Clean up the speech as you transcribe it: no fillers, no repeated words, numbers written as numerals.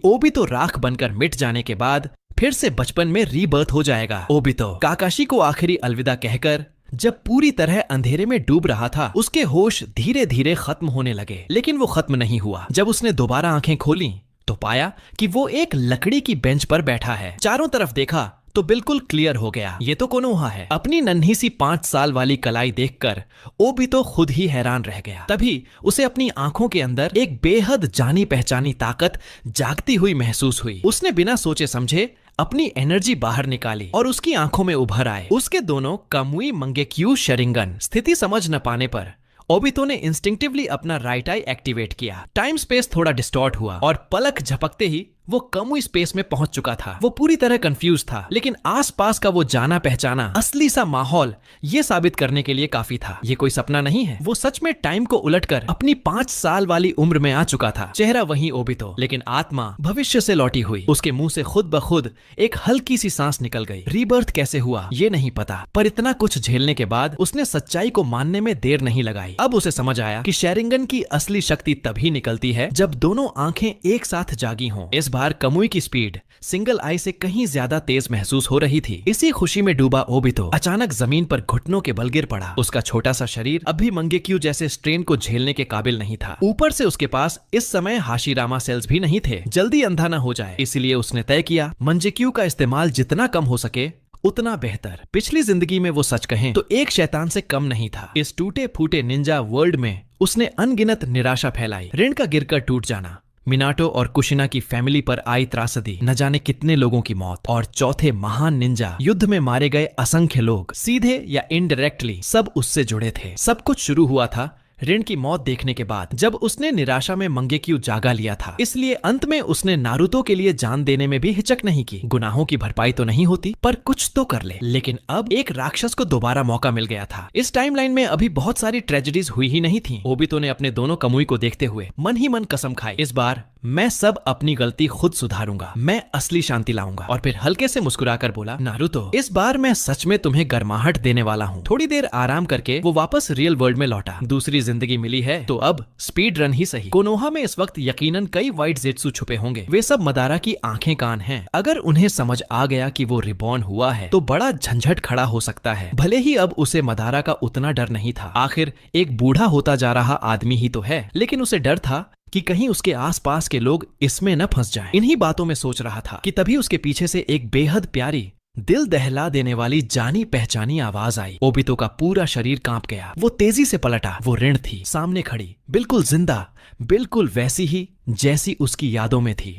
Obito राख बनकर मिट जाने के बाद फिर से बचपन में रीबर्थ हो जाएगा। ओबितो काकाशी को आखिरी अलविदा कहकर जब पूरी तरह अंधेरे में डूब रहा था, उसके होश धीरे धीरे खत्म होने लगे। लेकिन वो खत्म नहीं हुआ। जब उसने दोबारा आंखें खोली तो पाया कि वो एक लकड़ी की बेंच पर बैठा है। चारों तरफ देखा तो बिल्कुल क्लियर हो गया, ये तो कोनोहा है। अपनी नन्ही सी 5 साल वाली कलाई देखकर ओबितो खुद ही हैरान रह गया। तभी उसे अपनी आंखों के अंदर एक बेहद जानी पहचानी ताकत जागती हुई महसूस हुई। उसने बिना सोचे समझे अपनी एनर्जी बाहर निकाली और उसकी आंखों में उभर आए उसके दोनों कामुई मंगेक्यू शरिंगन। स्थिति समझ न पाने पर ओबितो ने इंस्टिंक्टिवली अपना राइट आई एक्टिवेट किया। टाइम स्पेस थोड़ा डिस्टॉर्ट हुआ और पलक झपकते ही वो कामुई स्पेस में पहुंच चुका था। वो पूरी तरह कंफ्यूज था, लेकिन आसपास का वो जाना पहचाना असली सा माहौल ये साबित करने के लिए काफी था। ये कोई सपना नहीं है, वो सच में टाइम को उलटकर अपनी 5 साल वाली उम्र में आ चुका था। चेहरा वही ओबितो, लेकिन आत्मा भविष्य से लौटी हुई। उसके मुंह से खुद ब खुद एक हल्की सी सांस निकल गई। रीबर्थ कैसे हुआ ये नहीं पता, पर इतना कुछ झेलने के बाद उसने सच्चाई को मानने में देर नहीं लगाई। अब उसे समझ आया कि शैरिंगन की असली शक्ति तभी निकलती है जब दोनों आंखें एक साथ जागी हों। इस बार कामुई की स्पीड सिंगल आई से कहीं ज्यादा तेज महसूस हो रही थी। इसी खुशी में डूबा ओबितो अचानक जमीन पर घुटनों के बल गिर पड़ा। उसका छोटा सा शरीर अभी मंगेक्यू जैसे स्ट्रेन को झेलने के काबिल नहीं था। ऊपर से उसके पास इस समय हाशिरामा सेल्स भी नहीं थे। जल्दी अंधा न हो जाए, इसलिए उसने तय किया मंगेक्यू का इस्तेमाल जितना कम हो सके उतना बेहतर। पिछली जिंदगी में वो सच कहें तो एक शैतान से कम नहीं था। इस टूटे फूटे निंजा वर्ल्ड में उसने अनगिनत निराशा फैलाई। ऋण का गिरकर टूट जाना, मिनाटो और कुशिना की फैमिली पर आई त्रासदी, न जाने कितने लोगों की मौत, और चौथे महान निंजा युद्ध में मारे गए असंख्य लोग, सीधे या इनडायरेक्टली सब उससे जुड़े थे। सब कुछ शुरू हुआ था ऋण की मौत देखने के बाद, जब उसने निराशा में मंगेक्यू जागा लिया था। इसलिए अंत में उसने नारुतो के लिए जान देने में भी हिचक नहीं की। गुनाहों की भरपाई तो नहीं होती, पर कुछ तो कर ले। लेकिन अब एक राक्षस को दोबारा मौका मिल गया था। इस टाइमलाइन में अभी बहुत सारी ट्रेजेडीज हुई ही नहीं थी। ओबितो ने अपने दोनों कामुई को देखते हुए मन ही मन कसम खाई, इस बार मैं सब अपनी गलती खुद सुधारूंगा, मैं असली शांति लाऊंगा। और फिर हल्के से मुस्कुराकर बोला, नारुतो इस बार मैं सच में तुम्हें गर्माहट देने वाला हूँ। थोड़ी देर आराम करके वो वापस रियल वर्ल्ड में लौटा। दूसरी जिंदगी मिली है तो अब स्पीड रन ही सही। कोनोहा में इस वक्त यकीनन कई व्हाइट जेट्सू छुपे होंगे। वे सब मदारा की आंखें कान हैं। अगर उन्हें समझ आ गया कि वो रिबॉर्न हुआ है तो बड़ा झंझट खड़ा हो सकता है। भले ही अब उसे मदारा का उतना डर नहीं था, आखिर एक बूढ़ा होता जा रहा आदमी ही तो है, लेकिन उसे डर था कि कहीं उसके आसपास के लोग इसमें न फंस जाएं। इन्हीं बातों में सोच रहा था कि तभी उसके पीछे से एक बेहद प्यारी, दिल दहला देने वाली जानी पहचानी आवाज आई। ओबितो का पूरा शरीर कांप गया। वो तेजी से पलटा। वो ऋण थी, सामने खड़ी, बिल्कुल जिंदा, बिल्कुल वैसी ही जैसी उसकी यादों में थी।